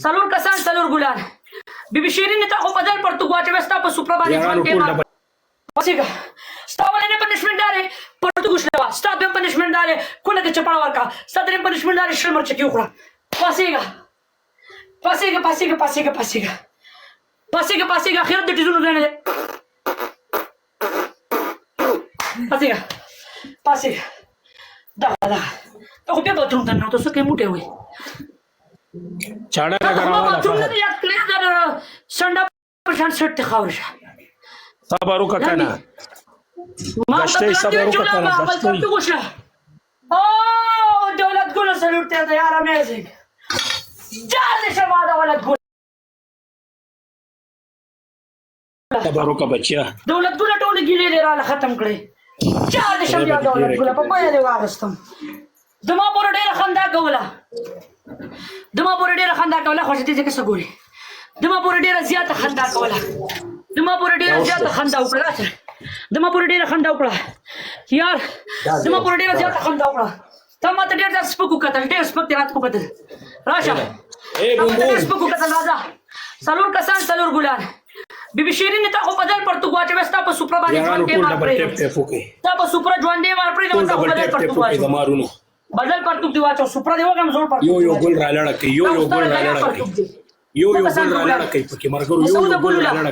Salur Kasan, Salur Gulan. Bibishirin nito ako padal Portuguese basta pa suprabani Juan tema. Pasiga. Stava ne punishment dare Portuguese leva. Stava ben punishment dare kuna ke chapawar ka. Stava ne punishment dare shilmar cheki ukra. Pasiga. Pasiga khir de tizunu rene. Pasiga. Da. Ako pe bathroom tan to so ke mute hoy. चाड़ा लगा रहा है संडा percent set खावरशा साबारू का कहना गश्ते साबारू का कहना गश्ते ओ दौलत गुल सलूट है यार अमेजिंग जान शमादा वाला गुल साबारू का बच्चा दौलत गुल टोल गिले ले रहा खत्म करे चार शमिया दौलत गुल पपाया दे वागस्तम दमा पर डेरा खंदा गवला دما پورې ډیره خندا کوله خوشې دې څه ګوري دما پورې ډیره زیاته خندا کوله دما پورې ډیره زیاته خندا وکړه دما پورې ډیره خندا وکړه یار دما پورې ډیره زیاته خندا وکړه ته ماته ډیر ځل سپکو کتل ډیر سپک ته رات کو کتل راشه اے بومبو سپکو کتل راځه سلور کسان سلور ګلان بیبي شیرین ته خو بدل پرتګواچ وستا په سوپر باندې ژوند کې مار پرې تا په سوپر ژوند دې مار پرې ته بدل پرتګواچ بدل परतुक दिवाचो सुप्रा देवा का जोर पर यो गोल रालड़ा के यो गोल रालड़ा के यो गोल रालड़ा के पके मार करो यो गोल रालड़ा